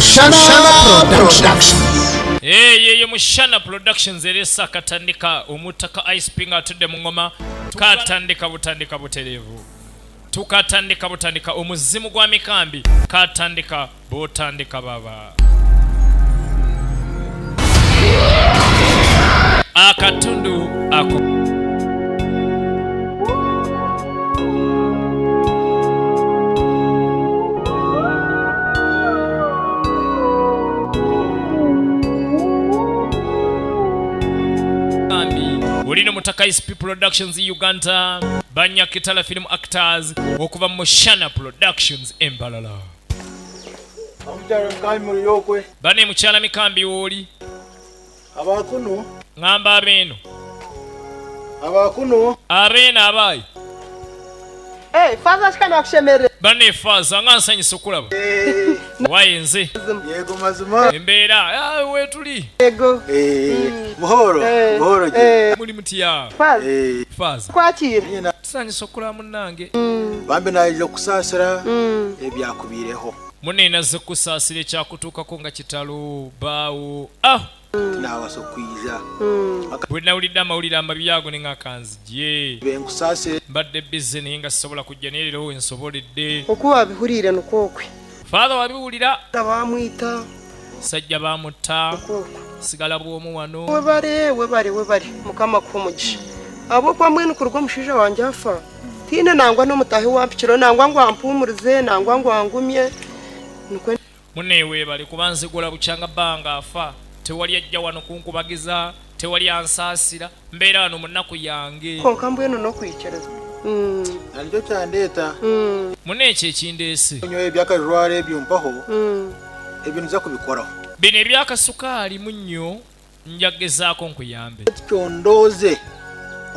Mushana Productions. Ye Mushana Productions eresa katandika omutaka ice pinga atudde mu ngoma katandika butandika buterevu tukatandika butandika omuzimu gwa mikambi katandika botandika baba akatundu ako Ulino Mutaka SP Productions Uganda Banya Kitala Film Actors okuva Mushana Productions Embalala Bane mukyala mikambi woli Abakuno ngamba abeno Abakuno abena abayi Faza shikana kushemere Bane faza ngansanyisa okulaba wayenze Yego mazima embeera wetuli Yego Buhoro muli mutiya faza kwakira tusanyisa okulaba munnange Bambe naije kusasira ebyakubireho Munena ze kusasira ekyakutuukako nga kitalo baawo nawasokwiza bwe nawulidde amawulire amabi ago ne ngakanzigye benkusase mbadde bizze naye nga sisobola kujja naye leero wensoboledde okuba bihulire nokokwe faatha wabiwulira bamwita sajja bamutta sigala bwomu wano webale mukama kumugisha abo kwa mwenu kurugo mushisha wanje afa tine nangwa n'omutahi wampikiro nangwa ngo ampumurize nangwa ngo angumye nikwe munewe bali kubanzigula bukyanga banga afa tewali ajja wano kunkubagiza tewali ansaasira mbeera wano munaku yange konka mbwenu n'okwikereza Nalyo kyandeta mune ekyo ekindeese nyo ebyakajwara ebyo mpaho ebintu za kubikoraho bino ebyakasukaali munnyo njagezaako nkuyambe kyondoze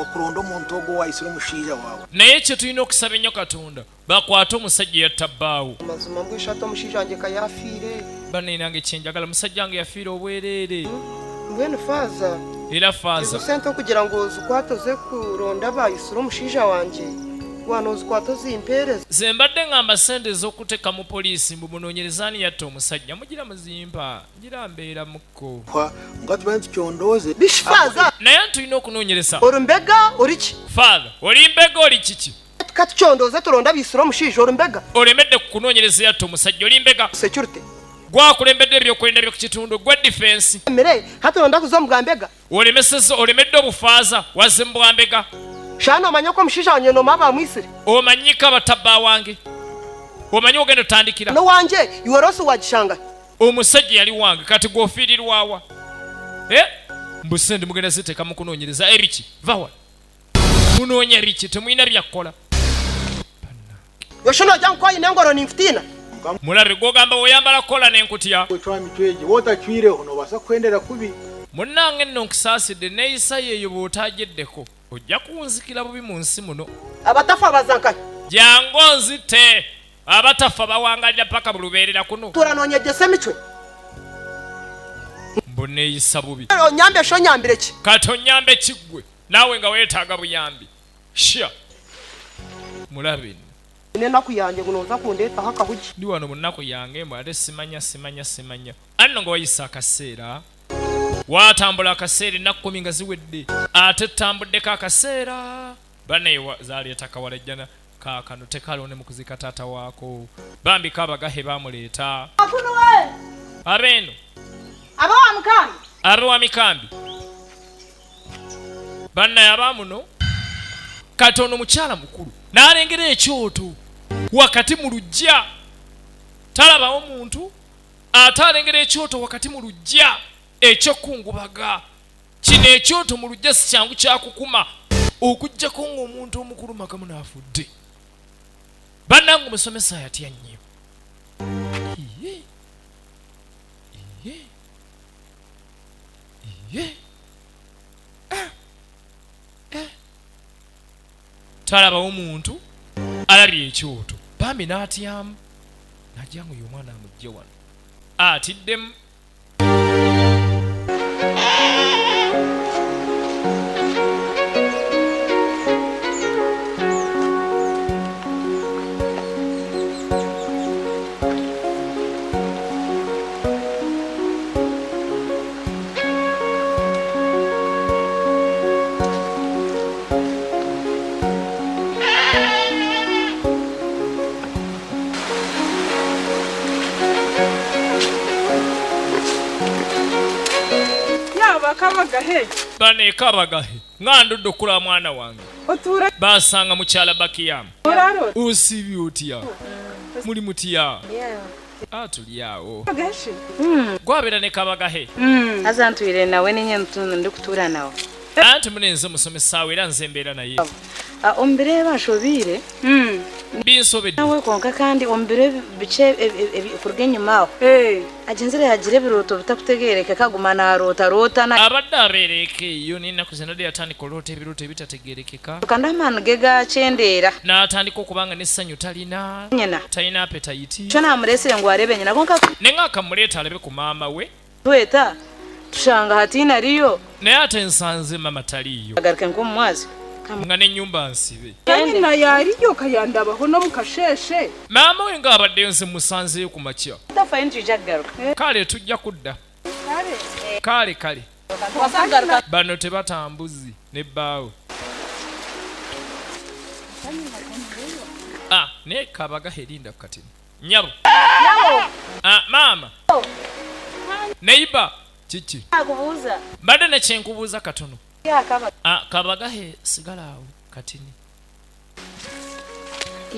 okuronda omuntu ogwo wayisira omushiija waawe naye kye tulina okusaba ennyo Katonda bakwate omusajja yatta bbaawo mazima mbwishata omushiija wange kayafiire banenange kyenjagala musajja wange yafiira obwereere mbwenu faza era faaza sente okugira ngo ozikwatoze kuronda bayisira omushiija wange wano ozikwata zimpeereza ze mbadde ngamba sente ez'okuteeka mu poliisi mbu munoonyerezaani yatta omusajja mugira muzimpa ngira mbeera mukko nga tumanyi nti kyondoze bishifaza naye tulina okunoonyereza orumbega oriki faatha oli mbega oli kiki kati kyondoze turonda bisira omushiija orumbega olemedde ku kunoonyereza yatta omusajja oli mbega security gwakulembedde ebyokwenda by'oku kitundu gwe defense emere haturonda kuza omugambega olemedde obufaaza wazze mu bwambega shana omanya ko omushiija wange nooma bamwisire omanyika batabba wange omanyi ogenda otandikira no wanje iwe rosi wagishanga omusajja yali wange kati gwofiirirwawa mbusente mugenda ziteeka mu kunoonyereza ebiki vawa munoonya biki temulina byakkola yoshona ojja nkwayina engoro ninfutiina mulabe gwogamba weoyambala kola n'enkutya mitweje wotakiireho nobasa kuendera kubi munnange nno nkusaasidde neeyisa yeeyo bw'otaagiddeko ojja kunzikira bubi mu nsi muno abatafa bazankanya jangu onzite abatafa bawangalira paka bulubeerera kuno turanoonyejesa emitwe mbu neeyisa bubi onyambe sho nyambire ki kati onyambe kiggwe naawe nga weetaaga buyambi sha mulabe nenaku yange guno oza kundeetaho akahugi ndi wano mu nnaku yange mbw ate simanya anno nga wayisa akaseera watambula akaseera ennaku 10 nga ziwedde ate tutambuddeko akaseera banaye zaleeta kawalajjana kaakano tekalonde mu kuzika taata waako bambi kabagahe bamuleeta abeeno abe wa mikambi bannaye abaamuno kati ono mukyala mukulu n'alengera ekyoto wakati mu lujja talabawo muntu ate alengera ekyoto wakati mu lujja ekyokungubaga kino ekyoto mu lujja si kyangu kyakukuma okujjako ng'omuntu omukulu makamu n'afudde bannange omusomesa yatya nnyo talabawo muntu alabye ekyoto bambi n'atyamu najja ngo oyo omwana amugje wano atiddemu Kabagahe. Bane Kabagahe. Ngandudde okula mwana wange. Otura. Basanga mukyala Bakiyamu. Oraro. Osibi otya. Muli mutya. Atulyawo. Kabagahe. Gwabera ne Kabagahe. Azantwire nawe ninye ndi kutura nawe. Anti munenze musomesa era nze mbeera naye. Ombire bashobire. Binsobedde. Nawe konka kandi ombire bice kurga enyuma aho. Agenzere yagire biroto bitakutegereka kagumana arota na. Abadde abeereka eyo n'ennaku zino yatandika olota ebiroto ebitategerekeka. Kandi amaani ge gakyendera. N'atandika okubanga n'essanyu talina. Talina appetite. Kyo namuleesere ngu arebe nyina konka. Ne ng'akamuleeta alabe ku maama we. Tweta tushanga hatina riyo. Naye ate nsanze mama taliyo. Agaruke nk'omumwazi. Nga n'ennyumba nsibe. Nyina yaliyo kayandabaho no mukasheshe. Maama we ng'abaddeyo nze musanzeyo ku makya. Tafayo ntujja kugaruka. Kale tujja kudda. Kale. Bano tebatambuzi ne bbaawe. Ne Kabagahe linda katini. Nyabo. Maama. Neiba. Chichi. Akubuuza. Mbadde ne kyenkubuuza katono. Kabagahe sigala awo katini.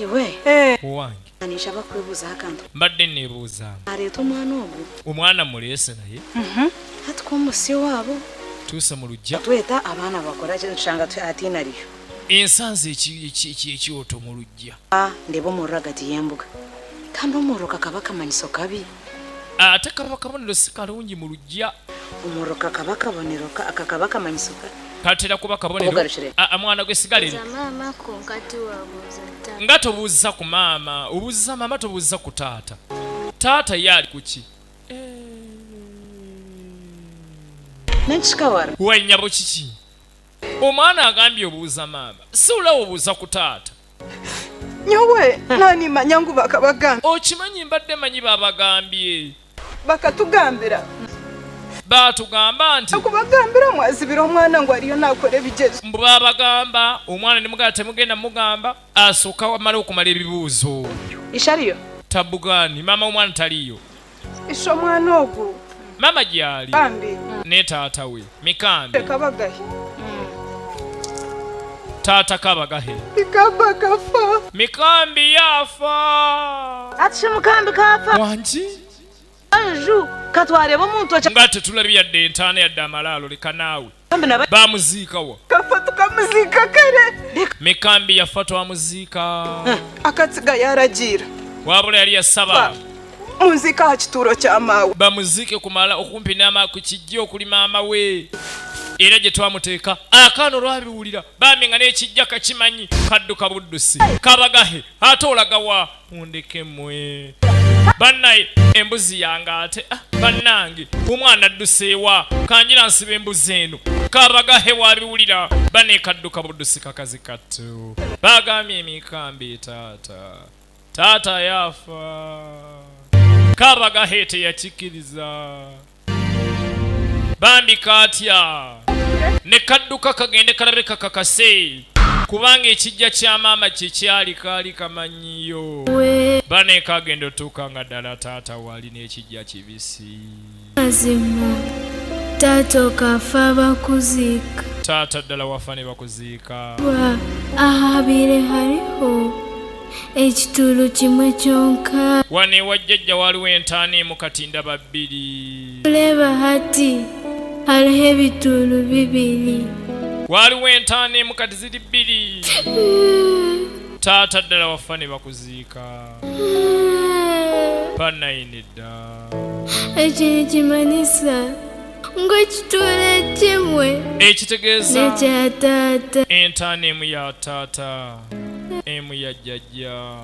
Iwe. Owange. Anisha bakwebuuza akantu. Mbadde neebuuzaamu. Aleeta omwana ogwo. Omwana muleese naye. Hati kumusi wabo. Tuuse mu luggya. Tweta abaana bakora kino tushanga atina riyo. Ensanze ekyoto mu luggya. Ndeba omurro hagati y'embuga. Kandi omurro kakaba kamanyiso kabi. Ate kaba kabonero si kalungi mu luggya. Omurro kakaba kabonero kakaba kamanyiso kabi. Katera kuba kabonero. Mwana gwe sigalere. Mama konkati wabuuza taata. Nga tobuuza ku maama, obuuza maama tobuuza ku taata. Taata yali kuki? Nekikawara. Wanyabo kiki? Omwana agambye obuuza maama. Si ulawo obuuza ku taata. Nyowe nani manyangu bakabagamba. Okimanyi mbadde manyi babagambye. Bakatugambira. Batugamba nti okubagambira mwazibira omwana ngo aliyo nakora ebigezo. Mbu babagamba omwana ne mugala temugenda mugamba asooka wamala okumala ebibuuzo. Ishaliyo? Tabugani maama omwana taliyo. Isho omwana ogwo. Mama gyali. Kambi. Ne taata we. Mikambi. Kabagahe. Taata Kabagahe. Kabagafa. Mikambi yafa. Ati mukambi kafa. Wanji? Anju katwareba omuntu acha. Ngate tulabye yadde entaana yadde amalaalo leka naawe. Bamuziika wa. Kafa tukamuzika kare. Mikambi yafa twamuziika. Akatsiga yaragira. Wabula yali yasaba. Muzika hakituro kya maawe. Bamuziike kumala okumpi n'ama ku kijjo okuli maama we. Era gye twamuteeka akaano lwabiwulira bambi nga n'ekijja kakimanyi kadduka buddusi. Kabagahe ate olagawa mundeke mmwe. Bannaye embuzi yange ate bannange omwana adduseewa kanjira nsiba embuzi eno. Kabagahe bwabiwulira baneekadduka buddusi kakazi kattu. Bagambye Mikambi taata yafa. Kabagahe teyakikiriza. Bambi katya ne kadduka kagende kalabe kakakase kubanga ekijja kya maama kye kyali kaali kamanyiyo. Bane kagenda otuuka nga ddala taata wali n'ekijja kibisi. Mazima taata okafa bakuziika. Taata ddala wafa ne bakuziika. Ahabire haliho ekitulu kimwe kyonka. Wano ewa jjajja waliwo entaana emu kati ndaba bbiri. Leba hati haliho ebitulu bibiri. Waliwo entaana emu kati ziri bbiri. Taata ddala wafa ne bakuziika. Bannayini dda. Ekyo kimanyisa ng'ekitulu ekimu ekitegeeza n'ekya taata. Entaana emu ya taata emu ya jjajja.